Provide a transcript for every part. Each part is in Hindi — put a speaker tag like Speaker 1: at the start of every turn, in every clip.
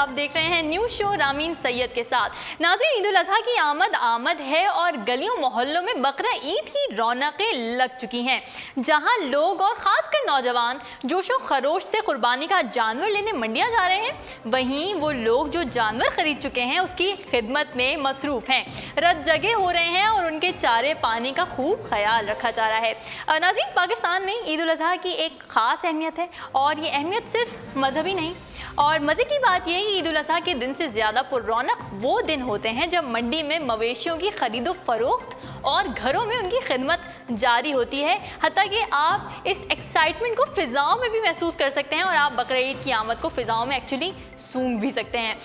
Speaker 1: आप देख रहे हैं न्यूज़ शो रामीन सैयद के साथ। नाज़रीन, ईद उल अज़हा की आमद है और गलियों मोहल्लों में बकरा ईद की रौनकें लग चुकी हैं। जहां लोग और ख़ासकर नौजवान जोशो खरोश से कुर्बानी का जानवर लेने मंडियां जा रहे हैं, वहीं वो लोग जो जानवर खरीद चुके हैं उसकी खिदमत में मसरूफ़ हैं, रत जगे हो रहे हैं और उनके चारे पानी का खूब ख्याल रखा जा रहा है। नाज़रीन, पाकिस्तान में ईद उल अज़हा की एक ख़ास अहमियत है और ये अहमियत सिर्फ मजहबी नहीं। और मज़े की बात यह है, ईद उल अज़हा के दिन से ज़्यादा पुररौनक वो दिन होते हैं जब मंडी में मवेशियों की खरीदो फरोख्त और घरों में उनकी खिदमत जारी होती है। हत्ता कि आप इस एक्साइटमेंट को फ़िज़ाओं में भी महसूस कर सकते हैं और आप बकरा ईद की आमद को फ़िज़ाओं में एक्चुअली सूंघ भी सकते हैं।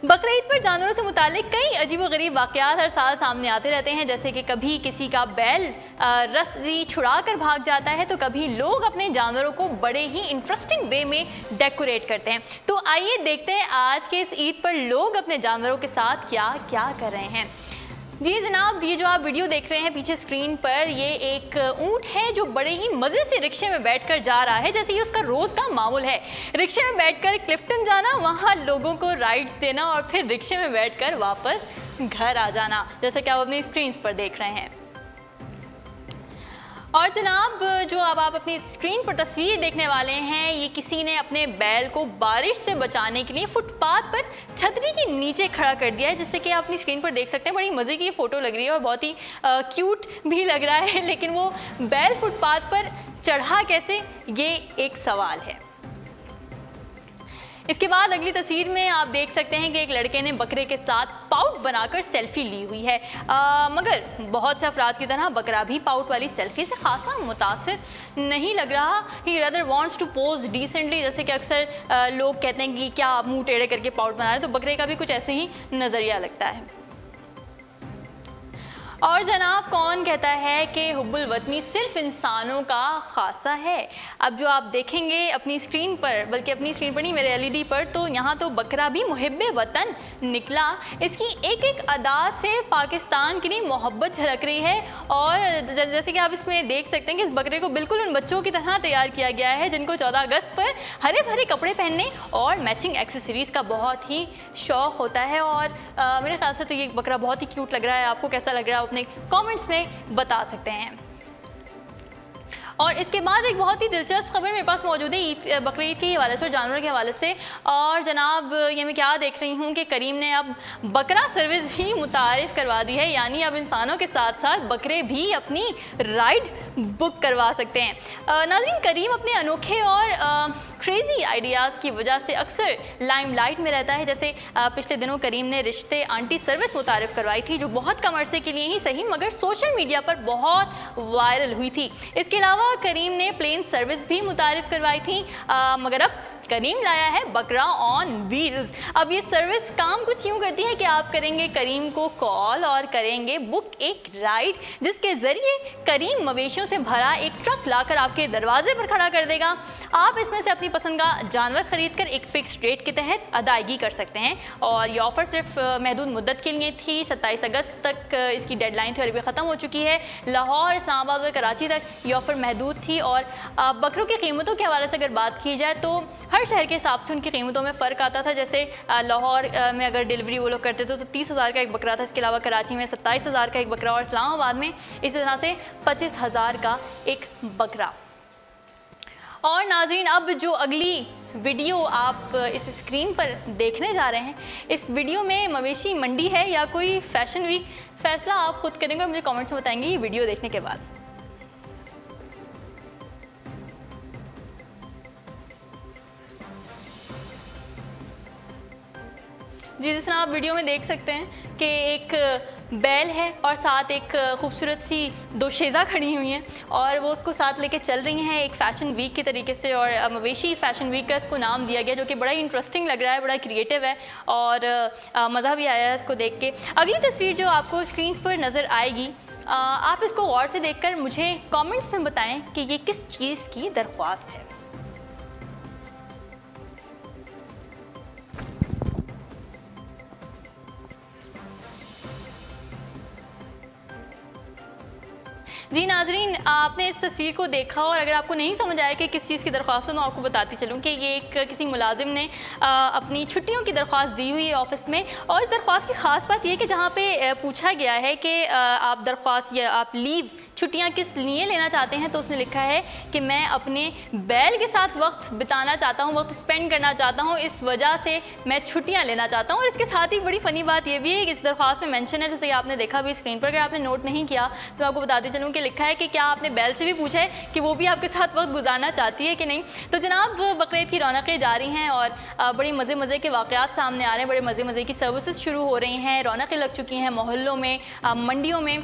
Speaker 1: बकरा ईद पर जानवरों से मुतालिक कई अजीब व गरीब वाक़यात हर साल सामने आते रहते हैं, जैसे कि कभी किसी का बैल रस्सी छुड़ा कर भाग जाता है, तो कभी लोग अपने जानवरों को बड़े ही इंटरेस्टिंग वे में डेकोरेट करते हैं। तो आइए देखते हैं आज के इस ईद पर लोग अपने जानवरों के साथ क्या क्या कर रहे हैं। जी जनाब, ये जो आप वीडियो देख रहे हैं पीछे स्क्रीन पर, ये एक ऊँट है जो बड़े ही मज़े से रिक्शे में बैठकर जा रहा है, जैसे ये उसका रोज़ का मामूल है। रिक्शे में बैठकर क्लिफ्टन जाना, वहाँ लोगों को राइड्स देना और फिर रिक्शे में बैठकर वापस घर आ जाना, जैसे कि आप अपनी स्क्रीन पर देख रहे हैं। और जनाब, जो अब आप अपनी स्क्रीन पर तस्वीर देखने वाले हैं, ये किसी ने अपने बैल को बारिश से बचाने के लिए फुटपाथ पर छतरी के नीचे खड़ा कर दिया है, जिससे कि आप अपनी स्क्रीन पर देख सकते हैं। बड़ी मज़े की ये फ़ोटो लग रही है और बहुत ही क्यूट भी लग रहा है, लेकिन वो बैल फुटपाथ पर चढ़ा कैसे, ये एक सवाल है। इसके बाद अगली तस्वीर में आप देख सकते हैं कि एक लड़के ने बकरे के साथ पाउट बनाकर सेल्फी ली हुई है, मगर बहुत से अफराद की तरह बकरा भी पाउट वाली सेल्फी से खासा मुतासिर नहीं लग रहा। He rather wants to pose decently, जैसे कि अक्सर लोग कहते हैं कि क्या आप मुंह टेढ़े करके पाउट बना रहे हैं, तो बकरे का भी कुछ ऐसे ही नज़रिया लगता है। और जनाब, कौन कहता है कि हुब्बुल वतनी सिर्फ इंसानों का खासा है। अब जो आप देखेंगे अपनी स्क्रीन पर, बल्कि अपनी स्क्रीन पर नहीं, मेरे एलईडी पर, तो यहाँ तो बकरा भी मुहिब्बे वतन निकला। इसकी एक एक अदा से पाकिस्तान की नहीं मोहब्बत झलक रही है। और जैसे कि आप इसमें देख सकते हैं कि इस बकरे को बिल्कुल उन बच्चों की तरह तैयार किया गया है जिनको 14 अगस्त पर हरे भरे कपड़े पहनने और मैचिंग एक्सेसरीज़ का बहुत ही शौक़ होता है। और मेरे ख्याल से तो ये बकरा बहुत ही क्यूट लग रहा है। आपको कैसा लग रहा है अपने कमेंट्स में बता सकते हैं। और इसके बाद एक बहुत ही दिलचस्प खबर मेरे पास मौजूद है बकरीद ईद के हवाले से और जानवरों के हवाले से। और जनाब, ये मैं क्या देख रही हूँ कि करीम ने अब बकरा सर्विस भी मुतारिफ करवा दी है, यानी अब इंसानों के साथ साथ बकरे भी अपनी राइड बुक करवा सकते हैं। नाज़रीन, करीम अपने अनोखे और क्रेज़ी आइडियाज़ की वजह से अक्सर लाइमलाइट में रहता है। जैसे पिछले दिनों करीम ने रिश्ते आंटी सर्विस मुतारिफ करवाई थी, जो बहुत कम अरसे के लिए ही सही मगर सोशल मीडिया पर बहुत वायरल हुई थी। इसके अलावा करीम ने प्लेन सर्विस भी मुतारिफ करवाई थी, मगर अब करीम लाया है बकरा ऑन व्हील्स। अब ये सर्विस काम कुछ यूँ करती है कि आप करेंगे करीम को कॉल और करेंगे बुक एक राइड, जिसके ज़रिए करीम मवेशियों से भरा एक ट्रक लाकर आपके दरवाजे पर खड़ा कर देगा। आप इसमें से अपनी पसंद का जानवर खरीद कर एक फ़िक्स रेट के तहत अदायगी कर सकते हैं। और ये ऑफ़र सिर्फ महदूद मुद्दत के लिए थी। 27 अगस्त तक इसकी डेडलाइन थी और अभी ख़त्म हो चुकी है। लाहौर, इस्लामाबाद और कराची तक ये ऑफ़र महदूद थी। और बकरों की कीमतों के हवाले से अगर बात की जाए तो हर शहर के हिसाब से उनकी कीमतों में फ़र्क आता था। जैसे लाहौर में अगर डिलीवरी वो लोग करते थे तो 30,000 का एक बकरा था। इसके अलावा कराची में 27,000 का एक बकरा और इस्लामाबाद में इसी तरह से 25,000 का एक बकरा। और नाज़रीन, अब जो अगली वीडियो आप इस स्क्रीन पर देखने जा रहे हैं, इस वीडियो में मवेशी मंडी है या कोई फैशन वीक, फैसला आप खुद करेंगे और मुझे कमेंट्स में बताएंगे ये वीडियो देखने के बाद। जी, जिस तरह आप वीडियो में देख सकते हैं कि एक बैल है और साथ एक खूबसूरत सी दोशेज़ा खड़ी हुई हैं और वो उसको साथ लेके चल रही हैं एक फ़ैशन वीक के तरीके से। और मवेशी फ़ैशन वीक का इसको नाम दिया गया, जो कि बड़ा ही इंटरेस्टिंग लग रहा है, बड़ा क्रिएटिव है और मज़ा भी आया है इसको देख के। अगली तस्वीर जो आपको स्क्रीन पर नज़र आएगी, आप इसको गौर से देखकर मुझे कमेंट्स में बताएं कि ये किस चीज़ की दरख्वास्त है। जी नाजरीन, आपने इस तस्वीर को देखा और अगर आपको नहीं समझ आया कि किस चीज़ की दरख्वास्त है तो आपको बताती चलूँ कि ये एक किसी मुलाजिम ने अपनी छुट्टियों की दरख्वास्त दी हुई है ऑफिस में। और इस दरख्वास्त की ख़ास बात यह कि जहाँ पे पूछा गया है कि आप दरख्वास्त या आप लीव छुट्टियाँ किस लिए लेना चाहते हैं, तो उसने लिखा है कि मैं अपने बैल के साथ वक्त बिताना चाहता हूँ, वक्त स्पेंड करना चाहता हूँ, इस वजह से मैं छुट्टियाँ लेना चाहता हूँ। और इसके साथ ही बड़ी फ़नी बात ये भी है कि इस दरख्वास्त में मेंशन है, जैसे कि आपने देखा भी स्क्रीन पर, अगर आपने नोट नहीं किया तो मैं आपको बताती चलूँ कि लिखा है कि क्या आपने बैल से भी पूछा है कि वो भी आपके साथ वक्त गुजारना चाहती है कि नहीं। तो जनाब, बकरीद की रौनकें जारी हैं और बड़ी मज़े के वाक़यात सामने आ रहे हैं, बड़े मज़े की सर्विसेज शुरू हो रही हैं, रौनकें लग चुकी हैं मोहल्लों में, मंडियों में।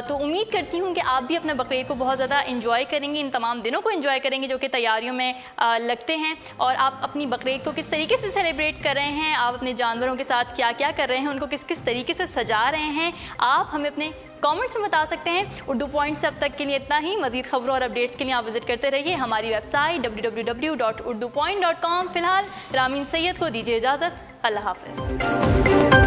Speaker 1: तो उम्मीद करती हूँ कि आप भी अपने बकरीद को बहुत ज़्यादा इंजॉय करेंगे, इन तमाम दिनों को इंजॉय करेंगे जो कि तैयारियों में लगते हैं। और आप अपनी बकरीद को किस तरीके से सेलिब्रेट कर रहे हैं, आप अपने जानवरों के साथ क्या क्या कर रहे हैं, उनको किस किस तरीके से सजा रहे हैं, आप हमें अपने कमेंट्स में बता सकते हैं। उर्दू पॉइंट्स अब तक के लिए इतना ही। मज़ीद खबरों और अपडेट्स के लिए आप विजिट करते रहिए हमारी वेबसाइट www.urdupoint.com। फ़िलहाल रामीन सैयद को दीजिए इजाज़त। अल्लाह हाफ़िज़।